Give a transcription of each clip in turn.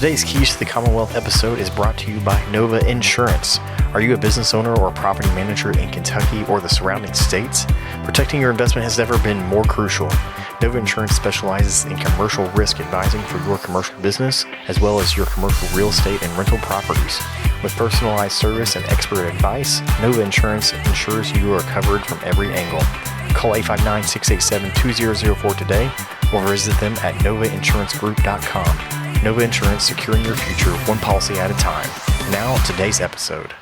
Today's Keys to the Commonwealth episode is brought to you by Nova Insurance. Are you a business owner or a property manager in Kentucky or the surrounding states? Protecting your investment has never been more crucial. Nova Insurance specializes in commercial risk advising for your commercial business, as well as your commercial real estate and rental properties. With personalized service and expert advice, Nova Insurance ensures you are covered from every angle. Call 859-687-2004 today or visit them at novainsuranceGroup.com. Nova Insurance, securing your future one policy at a time. Now, today's episode.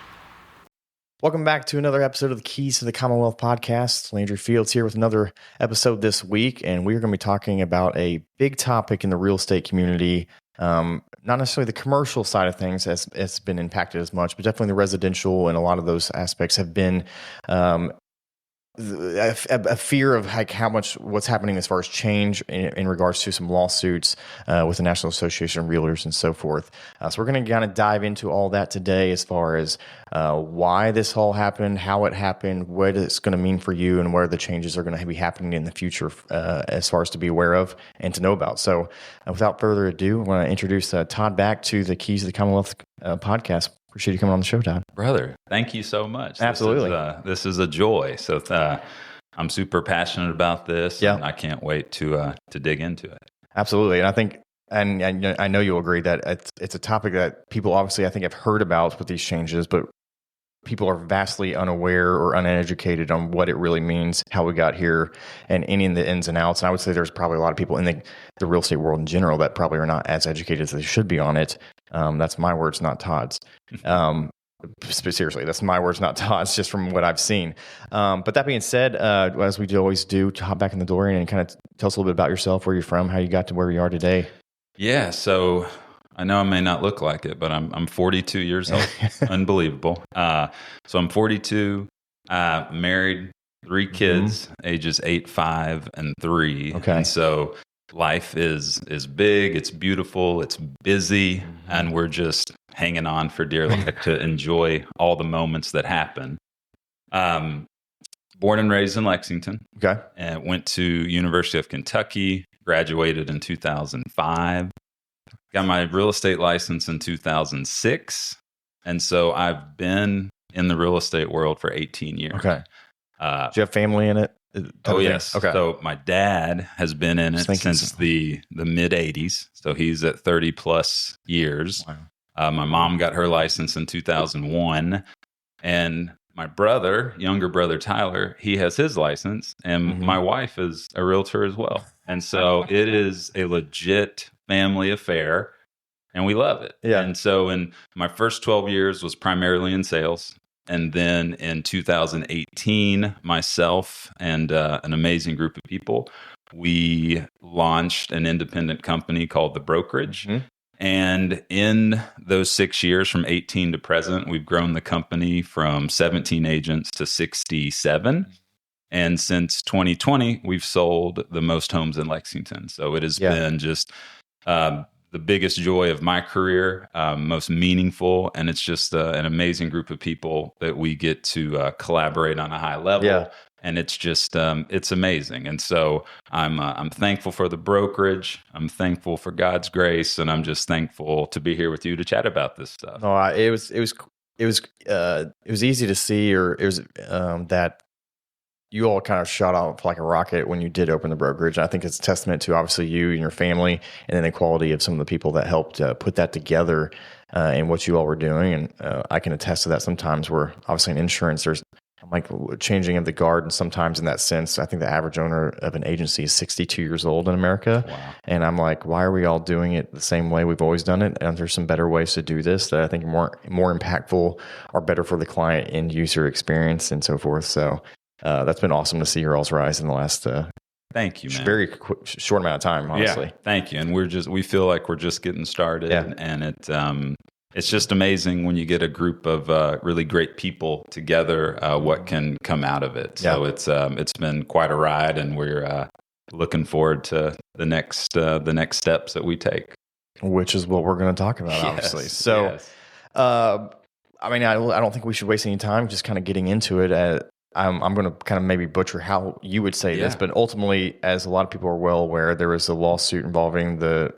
Welcome back to another episode of the Keys to the Commonwealth podcast. Landry Fields here with another episode this week, and we're going to be talking about a big topic in the real estate community. Not necessarily the commercial side of things as it's been impacted as much, but definitely the residential and a lot of those aspects have been a fear of like how much what's happening as far as change in regards to some lawsuits with the National Association of Realtors and so forth. So we're going to kind of dive into all that today as far as why this all happened, how it happened, what it's going to mean for you, and where the changes are going to be happening in the future as far as to be aware of and to know about. So without further ado, I want to introduce Todd back to the Keys to the Commonwealth podcast. Appreciate you coming on the show, Todd. Brother, thank you so much. Absolutely. This is a joy. So I'm super passionate about this, and I can't wait to dig into it. Absolutely. And I think, and I know you'll agree that it's a topic that people obviously I think have heard about with these changes, but people are vastly unaware or uneducated on what it really means, how we got here, and any of the ins and outs. And I would say there's probably a lot of people in the real estate world in general that probably are not as educated as they should be on it. That's my words, not Todd's. Seriously, that's my words, not Todd's, just from what I've seen. But that being said, as we always do, to hop back in the door and kind of tell us a little bit about yourself, where you're from, how you got to where you are today. Yeah, so I know I may not look like it, but I'm 42 years old. Unbelievable. So I'm 42, married, 3 kids, ages 8, 5, and 3. Okay. And so life is big, it's beautiful, it's busy, and we're just hanging on for dear life to enjoy all the moments that happen. Born and raised in Lexington. Okay. And went to University of Kentucky, graduated in 2005. Got my real estate license in 2006. And so I've been in the real estate world for 18 years. Okay. Do you have family in it? Oh, yes. Okay. So my dad has been in it since the mid 80s. So he's at 30 plus years. Wow. My mom got her license in 2001. And my younger brother, Tyler, he has his license. And my wife is a realtor as well. And so it is a legit family affair. And we love it. Yeah. And so in my first 12 years was primarily in sales. And then in 2018, myself and an amazing group of people, we launched an independent company called The Brokerage. And in those 6 years, from 18 to present, we've grown the company from 17 agents to 67. And since 2020, we've sold the most homes in Lexington. So it has been just the biggest joy of my career, most meaningful, and it's just an amazing group of people that we get to collaborate on a high level, and it's just it's amazing. And so I'm thankful for the brokerage, I'm thankful for God's grace, and I'm just thankful to be here with you to chat about this stuff. No, it was easy to see, or it was that you all kind of shot off like a rocket when you did open the brokerage. I think it's a testament to obviously you and your family, and then the quality of some of the people that helped put that together and what you all were doing. And I can attest to that. Sometimes we're obviously in insurance, there's like changing of the guard. And sometimes in that sense, I think the average owner of an agency is 62 years old in America. Wow. And I'm like, why are we all doing it the same way we've always done it? And there's some better ways to do this that I think are more impactful, are better for the client end user experience and so forth. So that's been awesome to see your all's rise in the last thank you, man. Very short amount of time, honestly. Yeah, thank you. And we feel like we're just getting started, and it's just amazing when you get a group of really great people together, what can come out of it. So it's been quite a ride, and we're looking forward to the next steps that we take, which is what we're going to talk about, obviously. So, I mean, I don't think we should waste any time just kind of getting into it. I'm going to kind of maybe butcher how you would say this, but ultimately, as a lot of people are well aware, there was a lawsuit involving the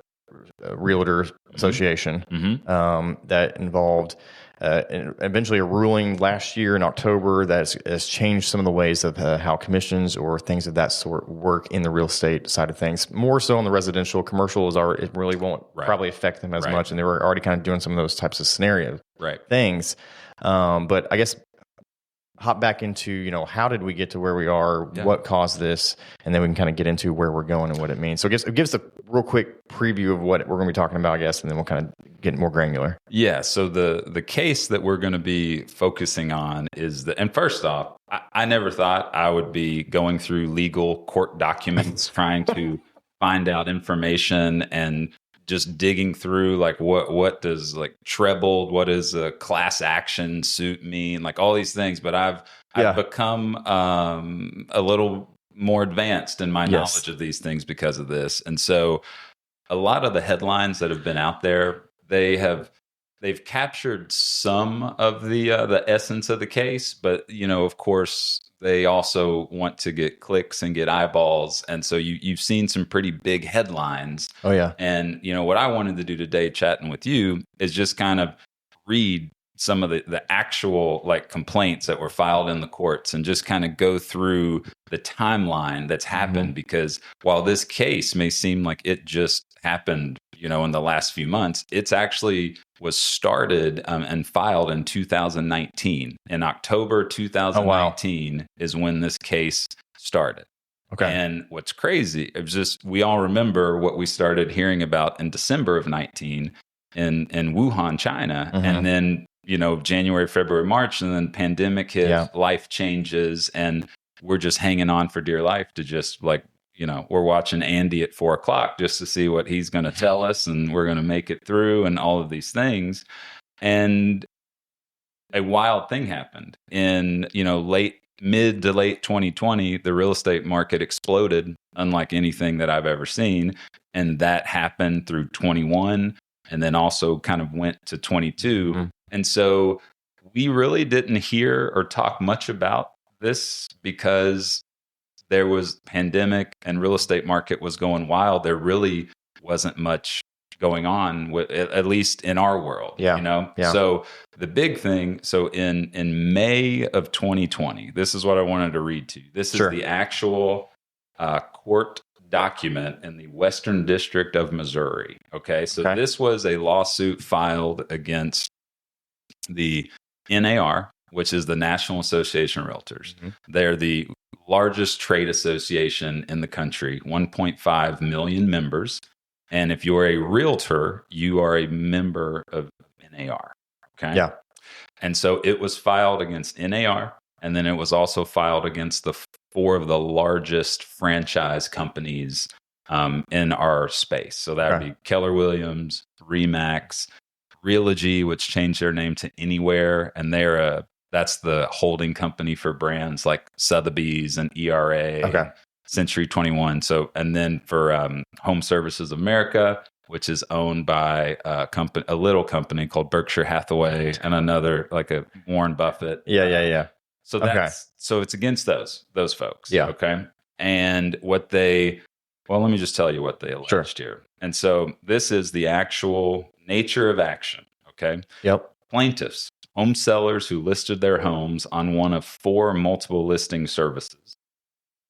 Realtor Association that involved eventually a ruling last year in October that has changed some of the ways of how commissions or things of that sort work in the real estate side of things. More so on the residential. Commercial is already, it really won't probably affect them as much, and they were already kind of doing some of those types of scenario things. But I guess hop back into, how did we get to where we are? What caused this? And then we can kind of get into where we're going and what it means. So it gives a real quick preview of what we're going to be talking about, I guess, and then we'll kind of get more granular. Yeah. So the case that we're going to be focusing on is and first off, I never thought I would be going through legal court documents trying to find out information and just digging through like what does like trebled, what does a class action suit mean, like all these things. But I've become a little more advanced in my knowledge of these things because of this. And so a lot of the headlines that have been out there, they've captured some of the essence of the case, but of course they also want to get clicks and get eyeballs. And so you've seen some pretty big headlines. Oh, yeah. And, what I wanted to do today chatting with you is just kind of read some of the actual like complaints that were filed in the courts and just kind of go through the timeline that's happened. Because while this case may seem like it just happened, in the last few months, it's actually was started and filed in 2019. In October 2019 is when this case started. Okay. And what's crazy, it was just, we all remember what we started hearing about in December of 19 in Wuhan, China. And then, January, February, March, and then pandemic hit, life changes, and we're just hanging on for dear life to just like, we're watching Andy at 4:00 just to see what he's going to tell us, and we're going to make it through and all of these things. And a wild thing happened in, mid to late 2020, the real estate market exploded unlike anything that I've ever seen. And that happened through 21 and then also kind of went to 22. And so we really didn't hear or talk much about this because there was pandemic and real estate market was going wild. There really wasn't much going on with, at least in our world, So the big thing, so in May of 2020, this is what I wanted to read to you. This is the actual court document in the Western District of Missouri. Okay. So this was a lawsuit filed against the NAR, which is the National Association of Realtors. They're the largest trade association in the country, 1.5 million members. And if you're a realtor, you are a member of NAR. Okay. Yeah. And so it was filed against NAR, and then it was also filed against the 4 of the largest franchise companies in our space. So that would be Keller Williams, Remax, Realty, which changed their name to Anywhere, and that's the holding company for brands like Sotheby's and ERA, Century 21. So, and then for Home Services of America, which is owned by a little company called Berkshire Hathaway, and another like a Warren Buffett. Yeah. So so it's against those folks. Yeah. Okay. And let me just tell you what they alleged here. And so this is the actual nature of action. Okay. Yep. Plaintiffs, home sellers who listed their homes on one of 4 multiple listing services,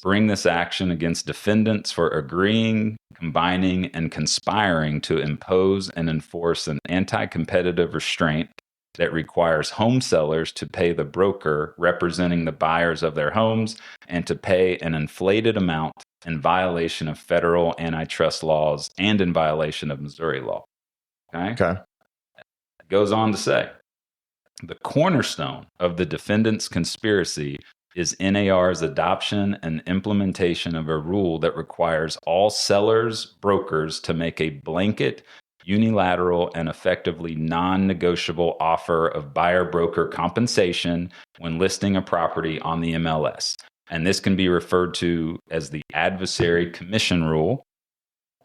bring this action against defendants for agreeing, combining, and conspiring to impose and enforce an anti-competitive restraint that requires home sellers to pay the broker representing the buyers of their homes and to pay an inflated amount in violation of federal antitrust laws and in violation of Missouri law. Okay. It goes on to say, the cornerstone of the defendant's conspiracy is NAR's adoption and implementation of a rule that requires all sellers, brokers to make a blanket, unilateral, and effectively non-negotiable offer of buyer-broker compensation when listing a property on the MLS. And this can be referred to as the adversary commission rule.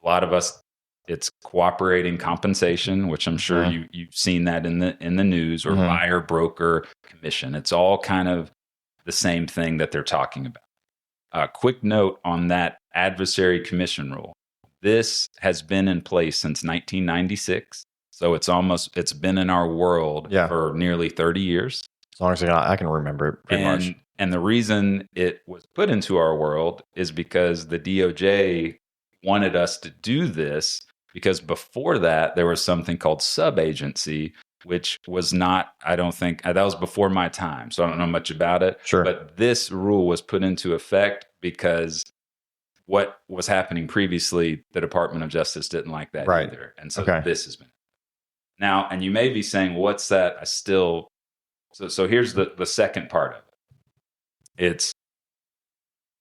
A lot of us, it's cooperating compensation, which I'm sure you've seen that in the news, or buyer-broker commission. It's all kind of the same thing that they're talking about. Quick note on that adversary commission rule. This has been in place since 1996. So it's been in our world for nearly 30 years. As long as I can remember it pretty much. And the reason it was put into our world is because the DOJ wanted us to do this, because before that, there was something called sub-agency, which was not, I don't think, that was before my time. So I don't know much about it. Sure. But this rule was put into effect because what was happening previously, the Department of Justice didn't like that either. And so this has been. Now, and you may be saying, what's that? So here's the second part of it. It's,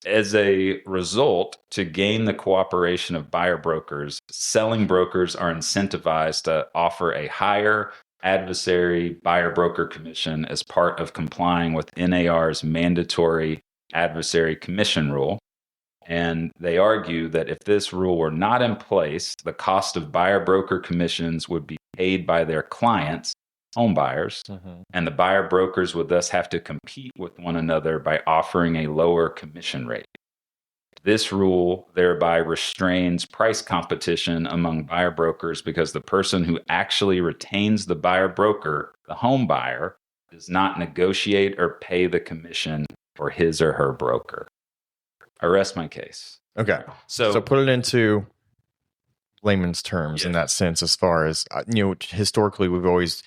as a result, to gain the cooperation of buyer brokers, selling brokers are incentivized to offer a higher adversary buyer broker commission as part of complying with NAR's mandatory adversary commission rule. And they argue that if this rule were not in place, the cost of buyer broker commissions would be paid by their clients, home buyers, and the buyer brokers would thus have to compete with one another by offering a lower commission rate. This rule thereby restrains price competition among buyer brokers because the person who actually retains the buyer broker, the home buyer, does not negotiate or pay the commission for his or her broker. I rest my case. Okay. So put it into layman's terms in that sense, as far as, historically, we've always,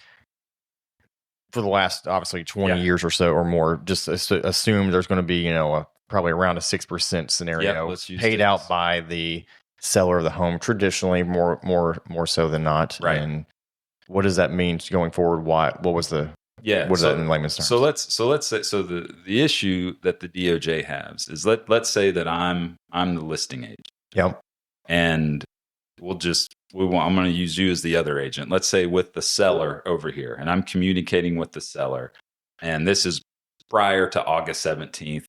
for the last, obviously, 20 years or so or more, just assume there's going to be, probably around a 6% scenario paid out by the seller of the home, traditionally more so than not. Right. And what does that mean going forward? What was the... what is that in layman's terms? So let's say, the issue that the DOJ has is, let's say that I'm the listing agent. Yep. And I'm going to use you as the other agent. Let's say with the seller over here, and I'm communicating with the seller, and this is prior to August 17th,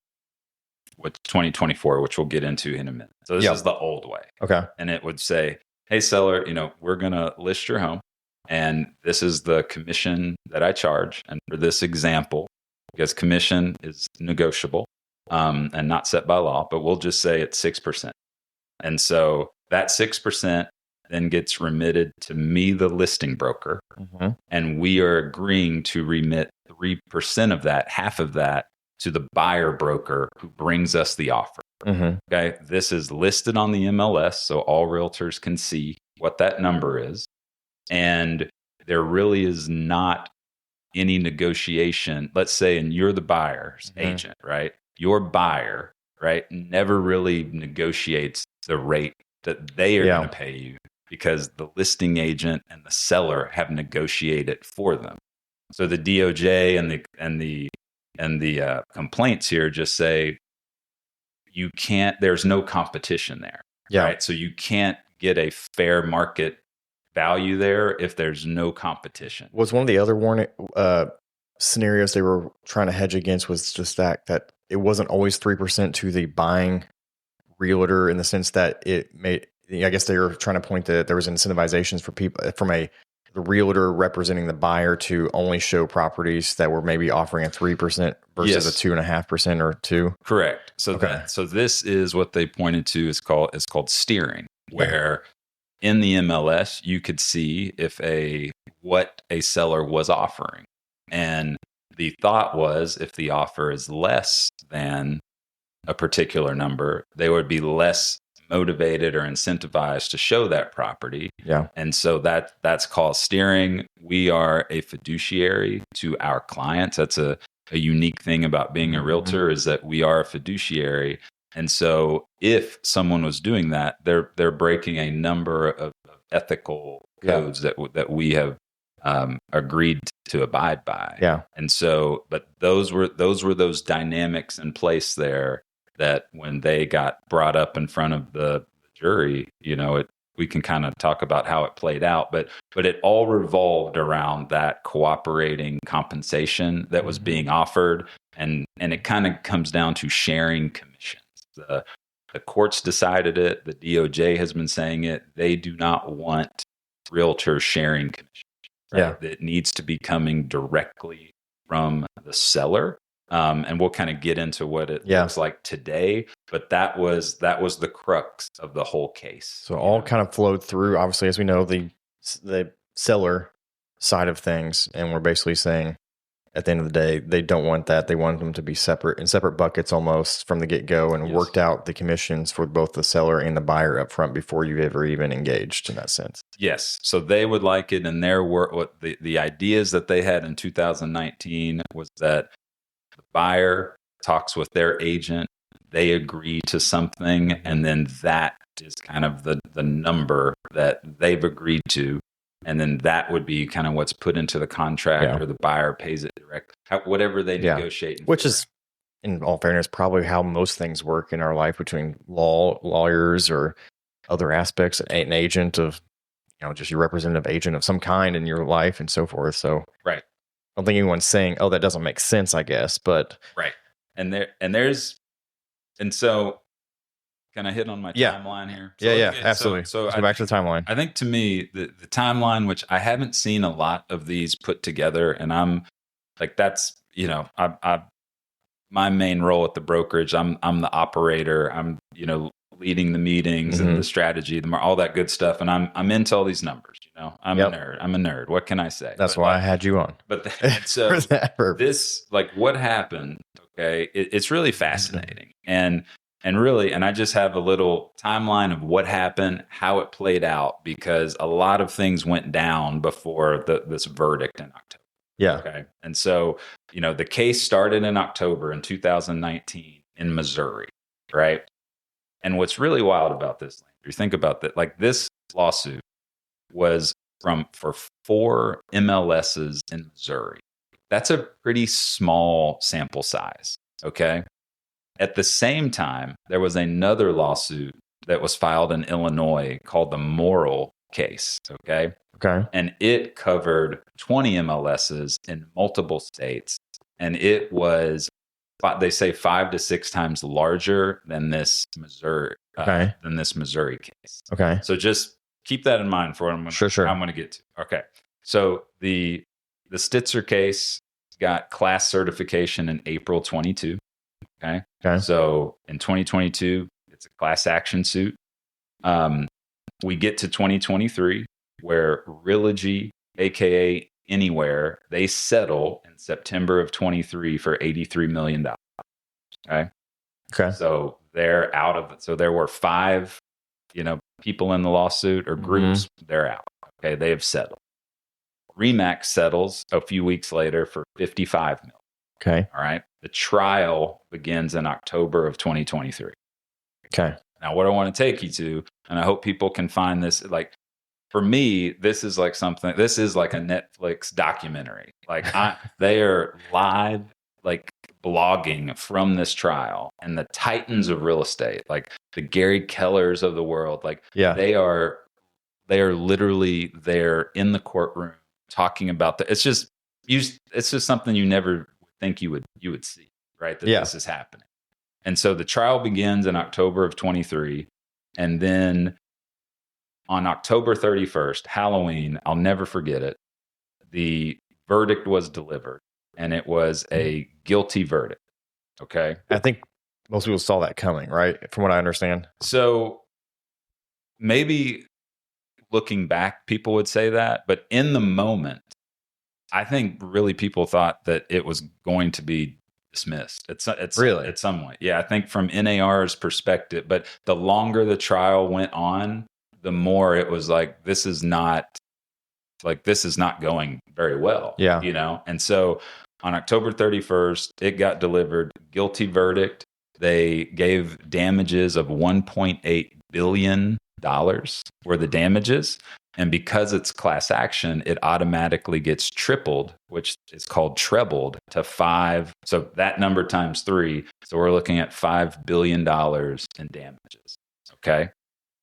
with 2024, which we'll get into in a minute. So this is the old way. Okay. And it would say, hey, seller, we're going to list your home, and this is the commission that I charge. And for this example, because commission is negotiable and not set by law, but we'll just say it's 6%. And so that 6% then gets remitted to me, the listing broker, and we are agreeing to remit 3% of that, half of that, to the buyer broker who brings us the offer. Okay. This is listed on the MLS, so all realtors can see what that number is. And there really is not any negotiation. Let's say, and you're the buyer's agent, right? Your buyer, right, never really negotiates the rate that they are going to pay you, because the listing agent and the seller have negotiated for them. So the DOJ and the complaints here just say you can't. There's no competition there, right? So you can't get a fair market value there if there's no competition. Was one of the other warning scenarios they were trying to hedge against was just that it wasn't always 3% to the buying realtor, in the sense that it made, I guess they were trying to point that there was incentivizations for people from the realtor representing the buyer to only show properties that were maybe offering a 3% versus a 2.5% or 2. Correct. So so this is what they pointed to is called steering, where in the MLS you could see what a seller was offering. And the thought was, if the offer is less than a particular number, they would be less motivated or incentivized to show that property. Yeah. And so that's called steering. We are a fiduciary to our clients. That's a unique thing about being a realtor, is that we are a fiduciary. And so if someone was doing that, they're breaking a number of ethical codes that we have agreed to abide by. Yeah. And so, but those were those dynamics in place there, that when they got brought up in front of the jury, we can kind of talk about how it played out, but it all revolved around that cooperating compensation that was being offered. And it kind of comes down to sharing commissions. The courts decided it. The DOJ has been saying it. They do not want realtors sharing commissions. Right? Yeah. It needs to be coming directly from the seller. And we'll kind of get into what it looks like today. But that was the crux of the whole case. So all kind of flowed through, obviously, as we know, the seller side of things. And we're basically saying at the end of the day, they don't want that. They want them to be separate, in separate buckets almost from the get-go, and worked out the commissions for both the seller and the buyer up front before you've ever even engaged in that sense. Yes. So they would like it, and their work, what the ideas that they had in 2019 was that the buyer talks with their agent, they agree to something, and then that is kind of the number that they've agreed to. And then that would be kind of what's put into the contract, or the buyer pays it direct, whatever they negotiate. Which is, in all fairness, probably how most things work in our life between lawyers or other aspects, an agent of, just your representative agent of some kind in your life and so forth. So, right. I don't think anyone's saying, "Oh, that doesn't make sense," I guess, but right. And so. Can I hit on my timeline here? So absolutely. So let's go back to the timeline. I think to me, the timeline, which I haven't seen a lot of these put together, and I'm like, that's, my main role at the brokerage, I'm the operator. I'm, leading the meetings and the strategy, all that good stuff. And I'm into all these numbers, I'm a nerd. What can I say? That's why I had you on. But so this, like what happened, okay, it's really fascinating. And really, and I just have a little timeline of what happened, how it played out, because a lot of things went down before this verdict in October. Yeah. Okay. And so, the case started in October in 2019 in Missouri, right? And what's really wild about this, Landry, think about that. Like this lawsuit was for 4 MLSs in Missouri. That's a pretty small sample size. Okay. At the same time, there was another lawsuit that was filed in Illinois called the Morrill case. Okay. And it covered 20 MLSs in multiple states. And it was, they say, 5 to 6 times larger than this Missouri case. Okay. So just keep that in mind for what I'm going to get to. Okay. So the Stitzer case got class certification in April 22. Okay. So in 2022, it's a class action suit. We get to 2023, where Realty, aka Anywhere, they settle in September of 23 for $83 million. Okay. So they're out of it. So there were 5, people in the lawsuit or groups. They're out. Okay. They have settled. Remax settles a few weeks later for $55 million. Okay. All right. The trial begins in October of 2023. Okay. Now, what I want to take you to, and I hope people can find this, like, for me, this is like a Netflix documentary. Like they are live, like blogging from this trial, and the titans of real estate, like the Gary Kellers of the world, like they are literally there in the courtroom talking about it's just something you never think you would see, right? That this is happening. And so the trial begins in October of 23, and then on October 31st, Halloween, I'll never forget it, the verdict was delivered, and it was a guilty verdict. Okay. I think most people saw that coming, right? From what I understand. So maybe looking back, people would say that, but in the moment, I think really people thought that it was going to be dismissed. It's really at some point. Yeah. I think from NAR's perspective, but the longer the trial went on, the more it was like, this is not going very well. Yeah. And so on October 31st, it got delivered, guilty verdict. They gave damages of $1.8 billion were the damages. And because it's class action, it automatically gets tripled, which is called trebled, to 5. So that number times 3. So we're looking at $5 billion in damages. Okay.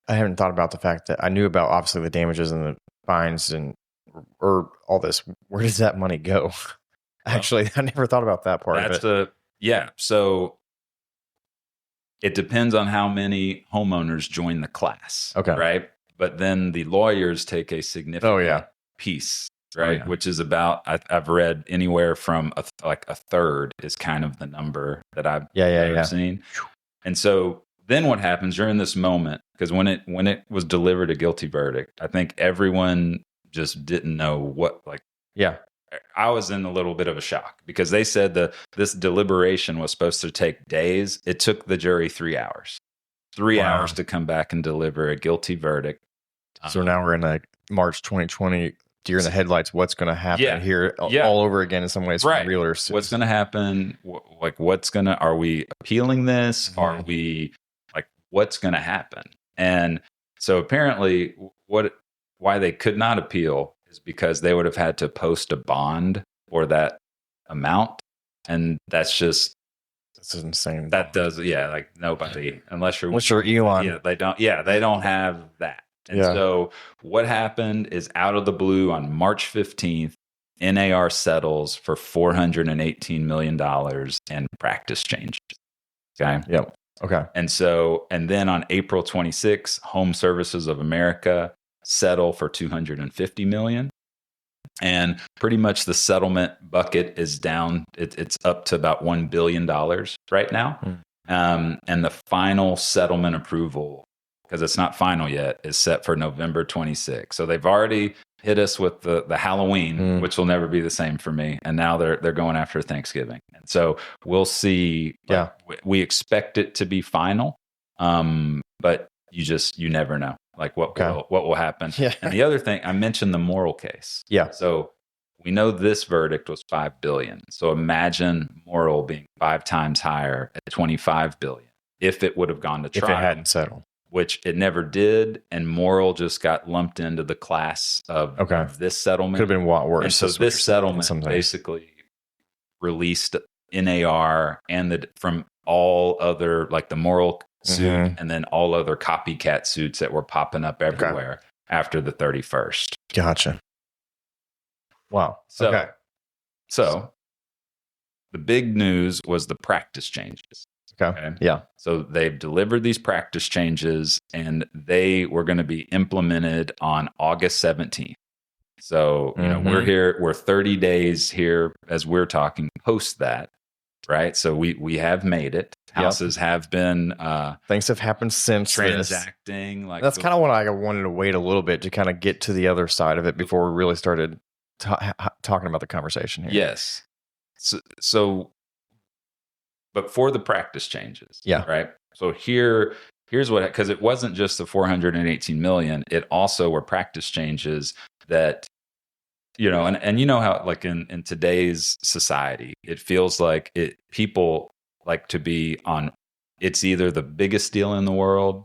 I haven't thought about the fact that I knew about obviously the damages and the fines or all this. Where does that money go? Actually, I never thought about that part of it. So it depends on how many homeowners join the class. Okay. Right. But then the lawyers take a significant piece right? Which is about, I've read anywhere from like a third is kind of the number that I've seen. And so then what happens, you're in this moment, because when it was delivered a guilty verdict, I think everyone just didn't know what, like, I was in a little bit of a shock because they said this deliberation was supposed to take days. It took the jury 3 hours. 3 hours to come back and deliver a guilty verdict. So now we're in like March 2020, deer in the headlights. What's going to happen here all over again in some ways for realtors? What's going to happen? Are we appealing this? Are we what's going to happen? And so apparently why they could not appeal is because they would have had to post a bond for that amount. And that's insane. That does, like nobody, unless you're Elon. They don't have that. And so what happened is, out of the blue on March 15th, NAR settles for $418 million and practice changes. Okay. Yep. Okay. And then on April 26th, Home Services of America settle for $250 million. And pretty much the settlement bucket is down. It's up to about $1 billion right now. And the final settlement approval, because it's not final yet, is set for November 26th. So they've already hit us with the Halloween, which will never be the same for me. And now they're going after Thanksgiving. And so we'll see. We expect it to be final, but you never know. Like what will happen. Yeah. And the other thing, I mentioned the moral case. Yeah. So we know this verdict was $5 billion. So imagine moral being 5 times higher at $25 billion if it would have gone to trial. If it hadn't settled. Which it never did, and moral just got lumped into the class of this settlement. Could have been what worse. And so this settlement basically released NAR and from all other, like the moral suit, and then all other copycat suits that were popping up everywhere after the 31st. Gotcha. Wow. So the big news was the practice changes. Okay. Yeah. So they've delivered these practice changes, and they were going to be implemented on August 17th. So, we're 30 days here as we're talking post that, right? So we have made it. Houses have been things have happened since transacting. Like that's kind of what I wanted to wait a little bit to kind of get to the other side of it before we really started talking about the conversation here. Yes. So but for the practice changes, right? So here's what, because it wasn't just the $418 million, it also were practice changes that, and you know how, like in today's society, it feels like people like to be on, it's either the biggest deal in the world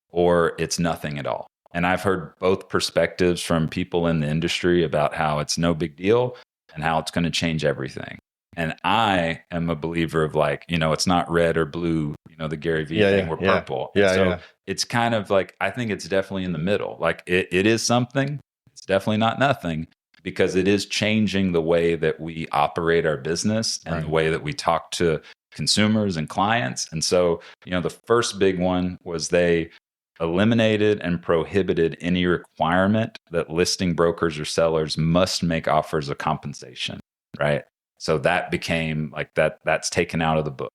or it's nothing at all. And I've heard both perspectives from people in the industry about how it's no big deal and how it's going to change everything. And I am a believer of it's not red or blue, the Gary Vee thing, we're purple. So it's kind of like, I think it's definitely in the middle. Like it is something, it's definitely not nothing, because it is changing the way that we operate our business and the way that we talk to consumers and clients. And so, the first big one was they eliminated and prohibited any requirement that listing brokers or sellers must make offers of compensation, right? So that became that's taken out of the book.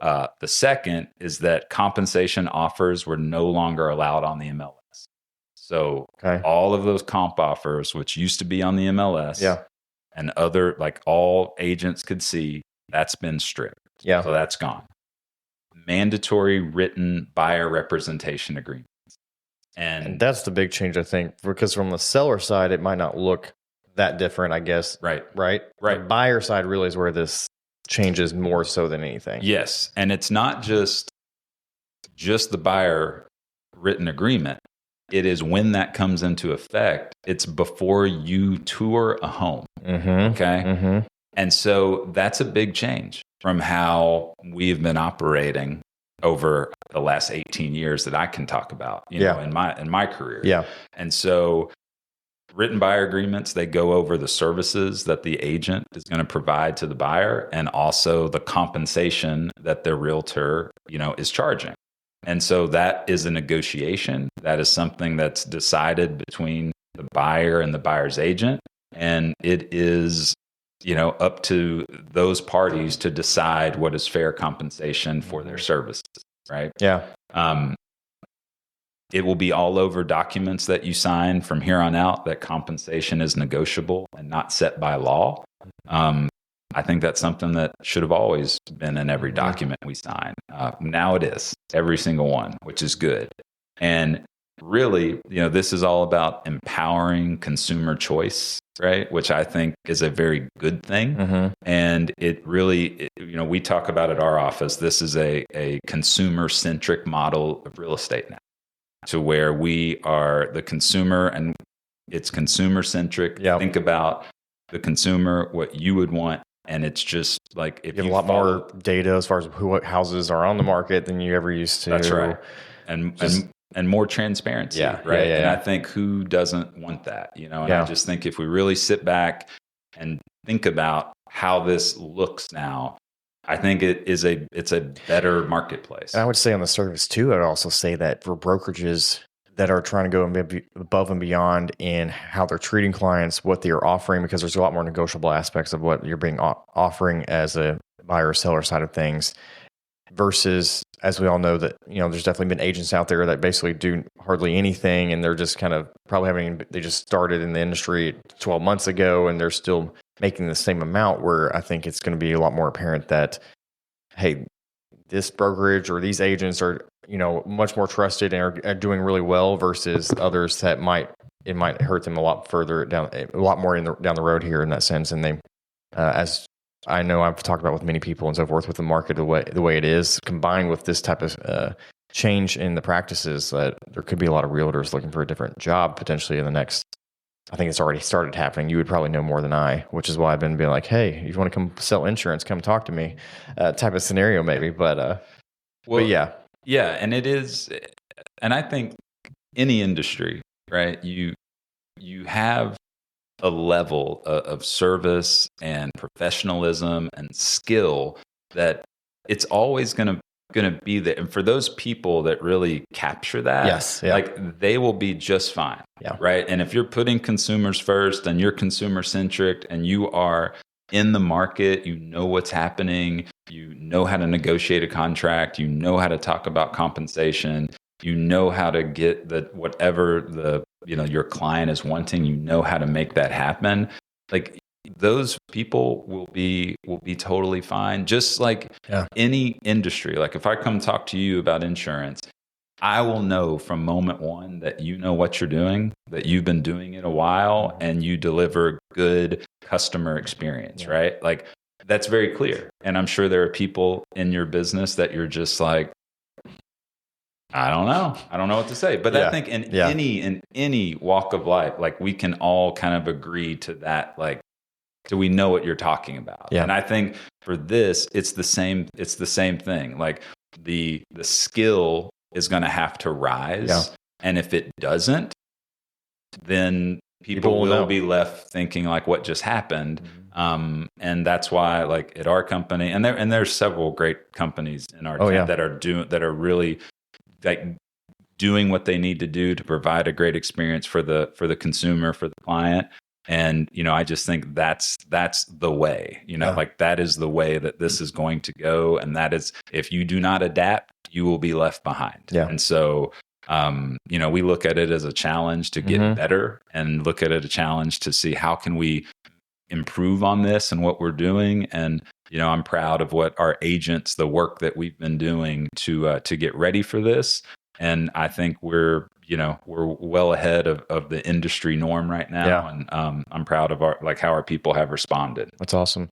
The second is that compensation offers were no longer allowed on the MLS. So all of those comp offers, which used to be on the MLS and other, all agents could see, that's been stripped. Yeah. So that's gone. Mandatory written buyer representation agreements. And that's the big change, I think, because from the seller side, it might not look that different, I guess. Right. The buyer side really is where this changes more so than anything. Yes. And it's not just the buyer written agreement. It is when that comes into effect, it's before you tour a home. Okay. And so that's a big change from how we've been operating over the last 18 years that I can talk about, in my career. Yeah. And so written buyer agreements, they go over the services that the agent is going to provide to the buyer and also the compensation that the realtor, is charging. And so that is a negotiation. That is something that's decided between the buyer and the buyer's agent. and it is, up to those parties to decide what is fair compensation for their services, right? Yeah. It will be all over documents that you sign from here on out that compensation is negotiable and not set by law. I think that's something that should have always been in every document we sign. Now it is, every single one, which is good. And really, this is all about empowering consumer choice, right? Which I think is a very good thing. And it really, we talk about at our office, this is a consumer-centric model of real estate now, to where we are the consumer and it's consumer-centric. Yep. Think about the consumer, what you would want. And it's just like, if you have a lot more data as far as what houses are on the market than you ever used to. That's right. And more transparency, right? Yeah. And I think, who doesn't want that? And I just think if we really sit back and think about how this looks now, I think it's a better marketplace. And I would say on the surface too, I'd also say that for brokerages that are trying to go above and beyond in how they're treating clients, what they're offering, because there's a lot more negotiable aspects of what you're offering as a buyer or seller side of things, versus, as we all know, that there's definitely been agents out there that basically do hardly anything, and they're just kind of they just started in the industry 12 months ago and they're still making the same amount, where I think it's going to be a lot more apparent that, hey, this brokerage or these agents are much more trusted and are doing really well, versus others that it might hurt them a lot more down the road here in that sense. And they, as I know, I've talked about with many people and so forth, with the market the way it is, combined with this type of change in the practices, that there could be a lot of realtors looking for a different job potentially in the next. I think it's already started happening. You would probably know more than I, which is why I've been being like, hey, if you want to come sell insurance, come talk to me, type of scenario maybe. But yeah. Yeah, and it is, and I think any industry, right? You have a level of service and professionalism and skill that it's always going to be there. And for those people that really capture that, yes, yeah. like, they will be just fine, right? And if you're putting consumers first and you're consumer centric and you are in the market, you know what's happening, you know how to negotiate a contract, you know how to talk about compensation, you know how to get whatever your client is wanting, you know how to make that happen. Like, those people will be totally fine. Just like any industry. Like, if I come talk to you about insurance, I will know from moment one that you know what you're doing, that you've been doing it a while, and you deliver good customer experience, right? Like, that's very clear. And I'm sure there are people in your business that you're just like, I don't know what to say. But I think in any walk of life, like, we can all kind of agree to that. Like, do we know what you're talking about? Yeah. And I think for this, it's the same thing. Like, the skill is going to have to rise. Yeah. And if it doesn't, then people will be left thinking, like, what just happened? And that's why, like, at our company, and there's several great companies in our team that are really, like, doing what they need to do to provide a great experience for the consumer, for the client. And, I just think that's the way, like, that is the way that this is going to go. And that is, if you do not adapt, you will be left behind. Yeah. And so, we look at it as a challenge to get better, and look at it a challenge to see how can we improve on this and what we're doing. And, I'm proud of what our agents, the work that we've been doing to get ready for this. And I think we're well ahead of the industry norm right now. Yeah. And I'm proud of how our people have responded. That's awesome.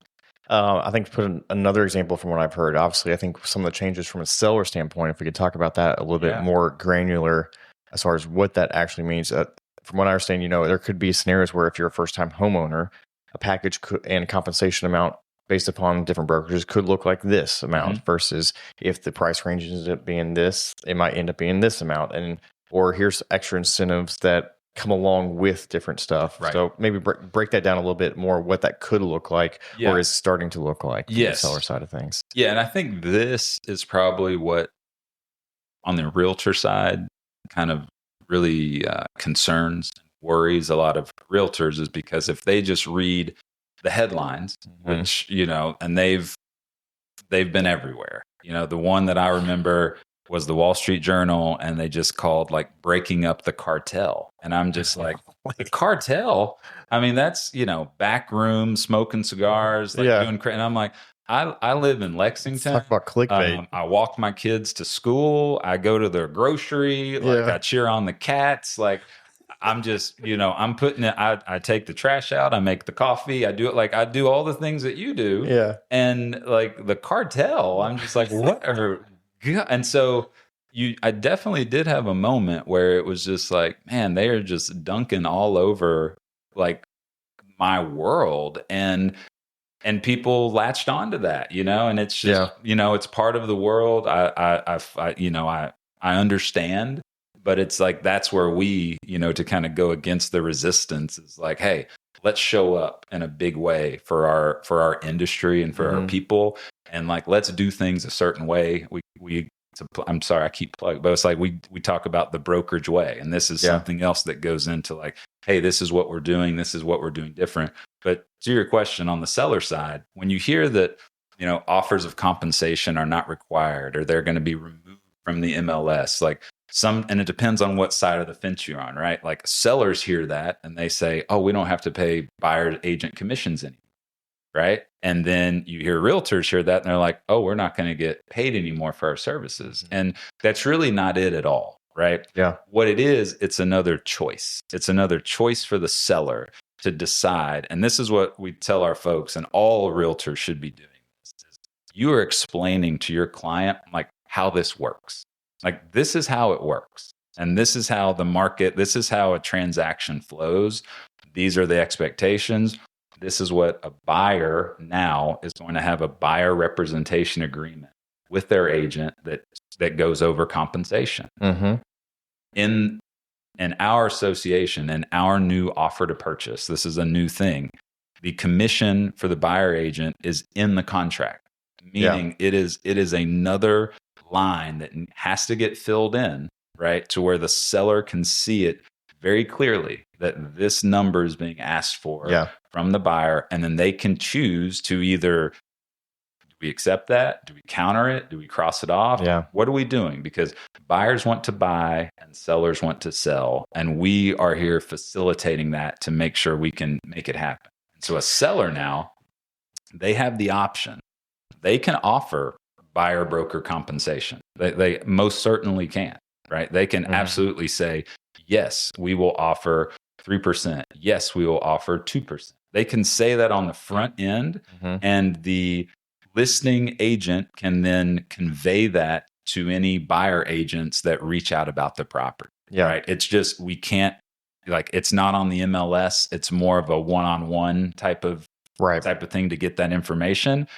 I think, to put another example from what I've heard, obviously, I think some of the changes from a seller standpoint, if we could talk about that a little bit more granular as far as what that actually means. From what I understand, there could be scenarios where, if you're a first-time homeowner, a package and compensation amount based upon different brokerages could look like this amount, versus if the price range ends up being this, it might end up being this amount. Or here's extra incentives that come along with different stuff. Right. So maybe break that down a little bit more, what that could look like, or is starting to look like from the seller side of things. Yeah, and I think this is probably what, on the realtor side, kind of really concerns worries a lot of realtors is because if they just read the headlines, which, and they've been everywhere. The one that I remember was the Wall Street Journal, and they just called like breaking up the cartel. And I'm just like, the cartel? I mean, that's, back room, smoking cigars, like doing crazy. And I'm like, I live in Lexington. Let's talk about clickbait. I walk my kids to school. I go to the grocery. Like I cheer on the cats. Like I'm just, I'm putting it, I take the trash out. I make the coffee. I do it like I do all the things that you do. Yeah. And like the cartel, I'm just like, what are, and so I definitely did have a moment where it was just like, man, they are just dunking all over like my world. And people latched onto that, and it's just, it's part of the world. I understand, but it's like, that's where we, to kind of go against the resistance is like, hey, let's show up in a big way for our industry and for our people. And like, let's do things a certain way. I'm sorry, I keep plugging, but it's like, we talk about the brokerage way. And this is something else that goes into like, hey, this is what we're doing. This is what we're doing different. But to your question on the seller side, when you hear that, offers of compensation are not required or they're going to be removed from the MLS, like and it depends on what side of the fence you're on, right? Like sellers hear that and they say, oh, we don't have to pay buyer agent commissions anymore, right? And then you hear realtors hear that and they're like, oh, we're not going to get paid anymore for our services. And that's really not it at all, right? Yeah. What it is, it's another choice. It's another choice for the seller to decide. And this is what we tell our folks, and all realtors should be doing this. Is you are explaining to your client like how this works. Like this is how it works. And this is how the market, this is how a transaction flows. These are the expectations. This is what a buyer now is going to have a buyer representation agreement with their agent that goes over compensation. In our association and our new offer to purchase, this is a new thing. The commission for the buyer agent is in the contract, meaning it is another line that has to get filled in, right? To where the seller can see it very clearly that this number is being asked for from the buyer. And then they can choose to either, do we accept that? Do we counter it? Do we cross it off? What are we doing? Because buyers want to buy and sellers want to sell. And we are here facilitating that to make sure we can make it happen. So a seller now, they have the option. They can offer buyer broker compensation. They most certainly can, right? They can absolutely say, yes, we will offer 3%. Yes, we will offer 2%. They can say that on the front end, and the listing agent can then convey that to any buyer agents that reach out about the property. Right? It's just, we can't, like, it's not on the MLS. It's more of a one-on-one type of thing to get that information.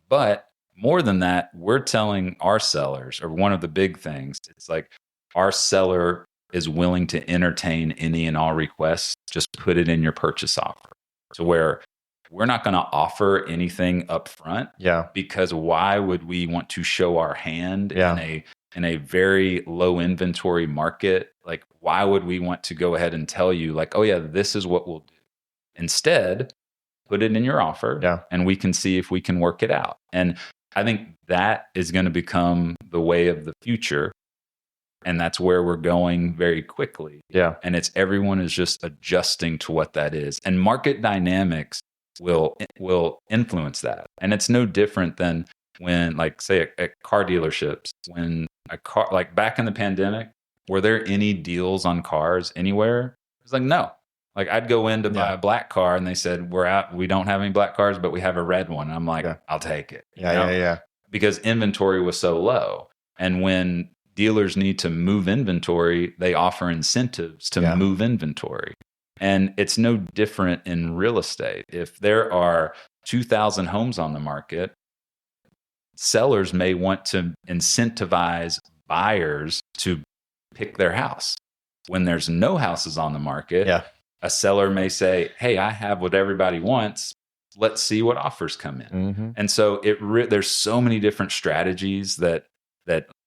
But more than that, we're telling our sellers, or one of the big things, it's like our seller is willing to entertain any and all requests. Just put it in your purchase offer. So where we're not going to offer anything up front, because why would we want to show our hand in a very low inventory market? Like, why would we want to go ahead and tell you like, oh yeah, this is what we'll do? Instead, put it in your offer and we can see if we can work it out. And I think that is going to become the way of the future. And that's where we're going very quickly. And it's everyone is just adjusting to what that is. And market dynamics will influence that. And it's no different than when, like, say at car dealerships, when a car, like back in the pandemic, were there any deals on cars anywhere? It's like, no. Like I'd go in to buy a black car and they said, we don't have any black cars, but we have a red one. And I'm like, I'll take it. Because inventory was so low. And when dealers need to move inventory, they offer incentives to move inventory. And it's no different in real estate. If there are 2,000 homes on the market, sellers may want to incentivize buyers to pick their house. When there's no houses on the market, a seller may say, hey, I have what everybody wants. Let's see what offers come in. And so there's so many different strategies that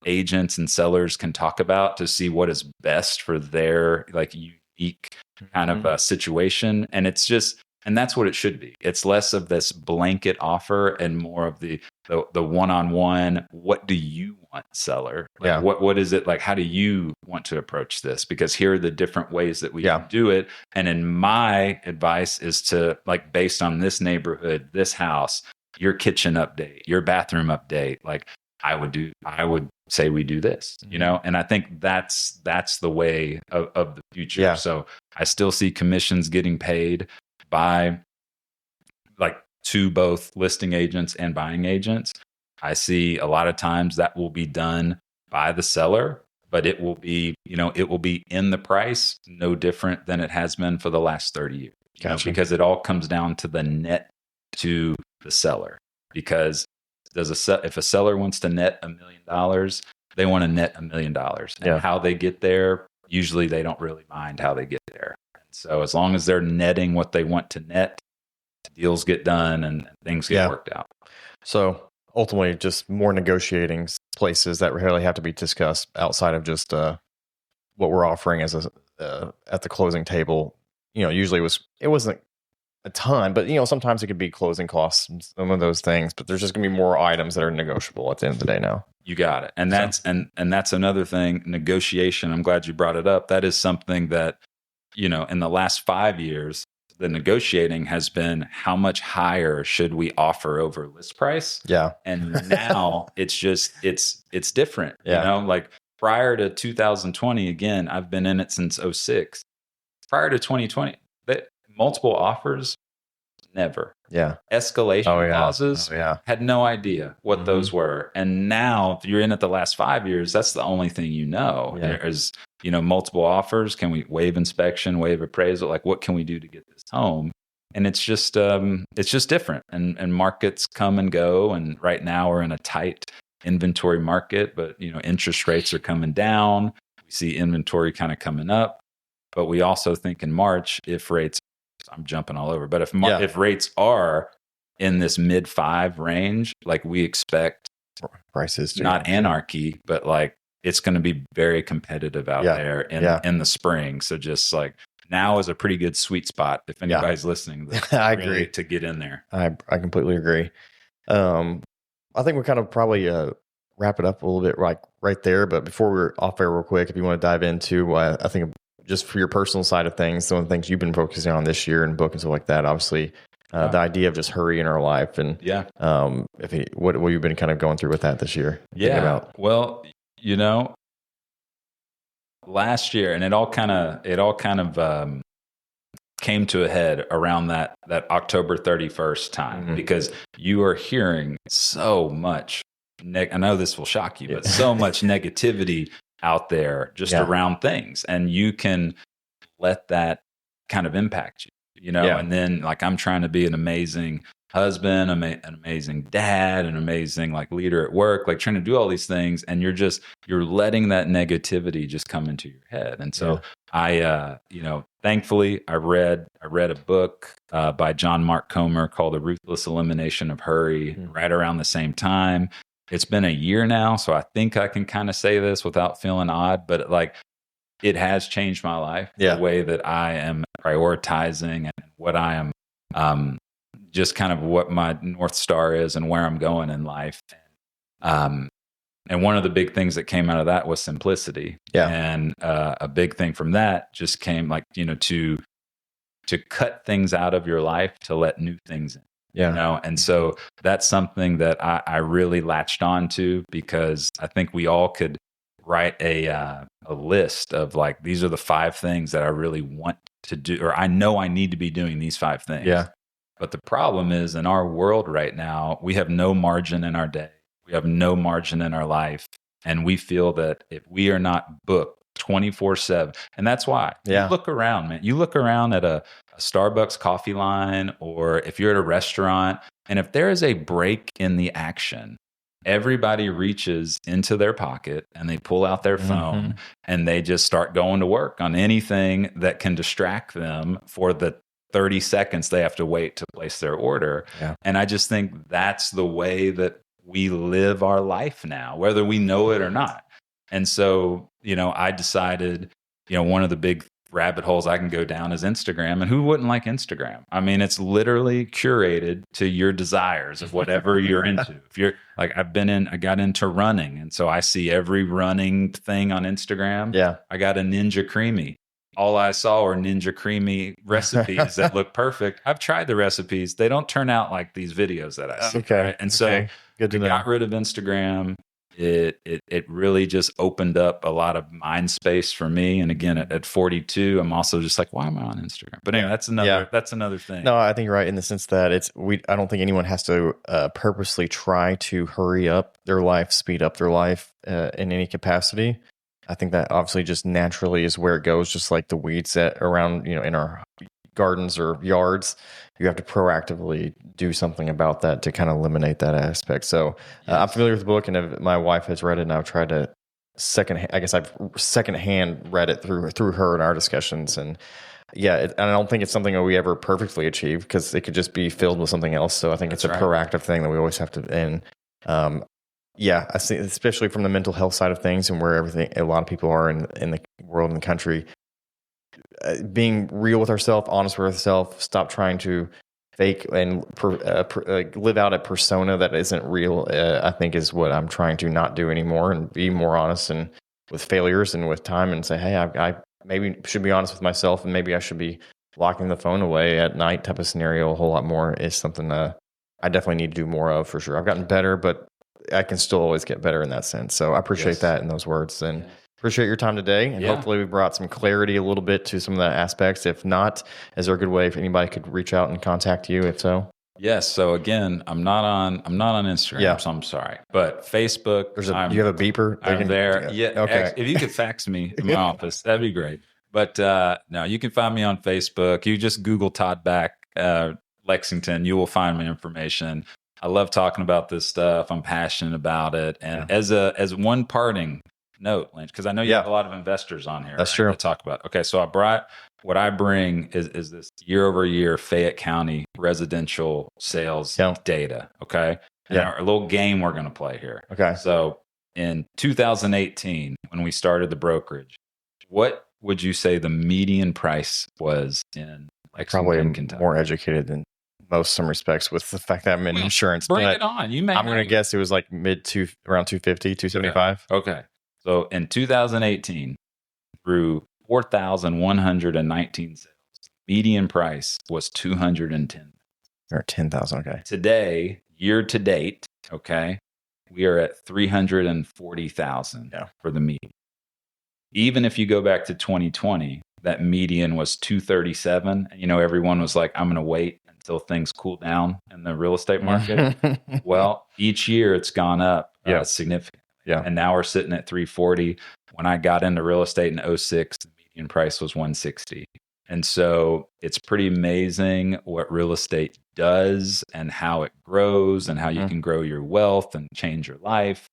agents and sellers can talk about to see what is best for their like unique kind of a situation. And it's just, and that's what it should be. It's less of this blanket offer and more of the one-on-one. What do you want, seller? Like, what is it like? How do you want to approach this? Because here are the different ways that we can do it. And in my advice is to, like, based on this neighborhood, this house, your kitchen update, your bathroom update, like I would say we do this, you know? And I think that's the way of the future. Yeah. So I still see commissions getting paid by, like, to both listing agents and buying agents. I see a lot of times that will be done by the seller, but it will be, you know, it will be in the price, no different than it has been for the last 30 years. Gotcha. You know, because it all comes down to the net to the seller. Because if a seller wants to net $1 million, they want to net $1 million. And how they get there, usually they don't really mind how they get there. And so as long as they're netting what they want to net, deals get done and things get worked out. So ultimately, just more negotiating places that really have to be discussed outside of just what we're offering as at the closing table. You know, usually it wasn't a ton, but, you know, sometimes it could be closing costs and some of those things, but there's just gonna be more items that are negotiable at the end of the day now. You got it. And that's and that's another thing, negotiation. I'm glad you brought it up. That is something that, you know, in the last 5 years, the negotiating has been how much higher should we offer over list price? Yeah. And now it's just it's different. Yeah. You know, like prior to 2020, again, I've been in it since 2006. Prior to 2020, multiple offers, never. Yeah. Escalation clauses, had no idea what those were. And now, if you're in it the last 5 years, that's the only thing you know. Yeah. There's, you know, multiple offers. Can we waive inspection, waive appraisal? Like, what can we do to get this home? And it's just different. And markets come and go. And right now we're in a tight inventory market, but, you know, interest rates are coming down. We see inventory kind of coming up. But we also think in March, if rates, I'm jumping all over, but if rates are in this mid 5 range, like we expect prices to not anarchy, but like it's going to be very competitive out there in the spring. So just like now is a pretty good sweet spot if anybody's listening. I agree to get in there. I completely agree. I think we kind of probably wrap it up a little bit right there. But before we're off air real quick, if you want to dive into, I think just for your personal side of things, some of the things you've been focusing on this year and book and stuff like that, obviously the idea of just hurry in our life and what you've been kind of going through with that this year. Well, you know, last year, and it all kind of came to a head around that October 31st time, because you are hearing so much, I know this will shock you, but so much negativity out there just around things, and you can let that kind of impact you know. And then, like, I'm trying to be an amazing husband, an amazing dad, an amazing like leader at work, like trying to do all these things, and you're letting that negativity just come into your head. And so I you know, thankfully I read a book by John Mark Comer called The Ruthless Elimination of Hurry right around the same time. It's been a year now, so I think I can kind of say this without feeling odd, but like it has changed my life, the way that I am prioritizing and what I am, just kind of what my North Star is and where I'm going in life. And one of the big things that came out of that was simplicity. Yeah. And a big thing from that just came, like, you know, to cut things out of your life to let new things in. Yeah. You know? And so that's something that I really latched on to, because I think we all could write a list of like, these are the 5 things that I really want to do, or I know I need to be doing these 5 things. Yeah. But the problem is, in our world right now, we have no margin in our day. We have no margin in our life. And we feel that if we are not booked 24/7, and that's why you look around, man, you look around at a Starbucks coffee line, or if you're at a restaurant, and if there is a break in the action, everybody reaches into their pocket and they pull out their phone and they just start going to work on anything that can distract them for the 30 seconds they have to wait to place their order. Yeah. And I just think that's the way that we live our life now, whether we know it or not. And so, you know, I decided, you know, one of the big rabbit holes I can go down is Instagram. And who wouldn't like Instagram? I mean, it's literally curated to your desires of whatever you're into. If you're like, I got into running. And so I see every running thing on Instagram. Yeah. I got a Ninja Creamy. All I saw were Ninja Creamy recipes that look perfect. I've tried the recipes. They don't turn out like these videos that I see. Okay. Right? And so Good to know. got rid of Instagram. It really just opened up a lot of mind space for me. And again, at 42, I'm also just like, why am I on Instagram? But anyway, that's another thing. No, I think you're right in the sense that I don't think anyone has to purposely try to hurry up their life, speed up their life in any capacity. I think that obviously just naturally is where it goes, just like the weeds that around, in our gardens or yards. You have to proactively do something about that to kind of eliminate that aspect. So I'm familiar with the book, and my wife has read it, and I've tried to secondhand read it through her and our discussions. And and I don't think it's something that we ever perfectly achieve, because it could just be filled with something else. So I think it's a proactive thing that we always have to. And I see, especially from the mental health side of things, and where a lot of people are in the world and the country. Being real with ourselves, honest with ourselves, stop trying to fake and live out a persona that isn't real, I think is what I'm trying to not do anymore, and be more honest and with failures and with time, and say, hey, I maybe should be honest with myself, and maybe I should be locking the phone away at night type of scenario a whole lot more is something I definitely need to do more of, for sure. I've gotten better, but I can still always get better in that sense. So I appreciate that in those words, and appreciate your time today, and hopefully we brought some clarity a little bit to some of the aspects. If not, is there a good way if anybody could reach out and contact you? If so, yes. So again, I'm not on Instagram, so I'm sorry. But Facebook, do you have a beeper? I'm there. Yeah. Okay. If you could fax me in my office, that'd be great. But no, you can find me on Facebook. You just Google Todd Back Lexington. You will find my information. I love talking about this stuff. I'm passionate about it. And as one parting note, Lynch, because I know you have a lot of investors on here. That's true. To talk about. Okay, so what I bring is this year-over-year Fayette County residential sales data. Okay, and our little game we're going to play here. Okay, so in 2018, when we started the brokerage, what would you say the median price was in Lexington, Kentucky? More educated than most, some respects, with the fact that I'm in insurance. Bring it on. I'm going to guess it was like around 250, 275. Okay. So in 2018, through 4,119 sales, median price was 210. Or 10,000. Okay. Today, year to date, we are at 340,000 for the median. Even if you go back to 2020, that median was 237. And, everyone was like, I'm going to wait until things cool down in the real estate market. Well, each year it's gone up significantly. Yeah. And now we're sitting at 340. When I got into real estate in 2006, the median price was 160. And so it's pretty amazing what real estate does and how it grows and how you can grow your wealth and change your life.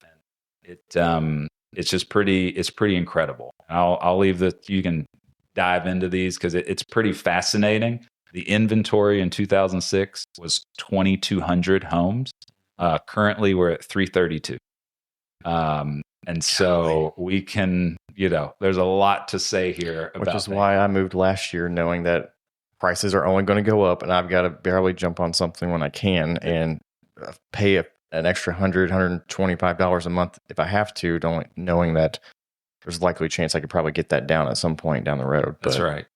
And it's just pretty incredible. I'll leave you can dive into these because it's pretty fascinating. The inventory in 2006 was 2,200 homes. Currently we're at 332. And so we can, there's a lot to say here about which is why I moved last year, knowing that prices are only going to go up, and I've got to barely jump on something when I can and pay an extra $100, $125 a month if I have to, knowing that there's a likely chance I could probably get that down at some point down the road. That's right.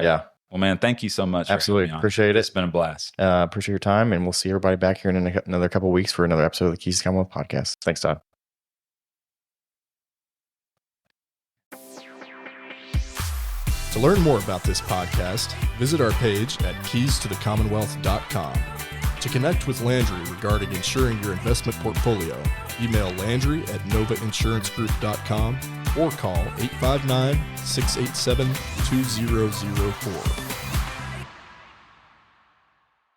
Yeah. Well, man, thank you so much. Absolutely. Appreciate it. It's been a blast. Appreciate your time, and we'll see everybody back here in another couple of weeks for another episode of the Keys to Commonwealth podcast. Thanks, Todd. To learn more about this podcast, visit our page at keystothecommonwealth.com. To connect with Landry regarding insuring your investment portfolio, email Landry at novainsuranceGroup.com or call 859-687-2004.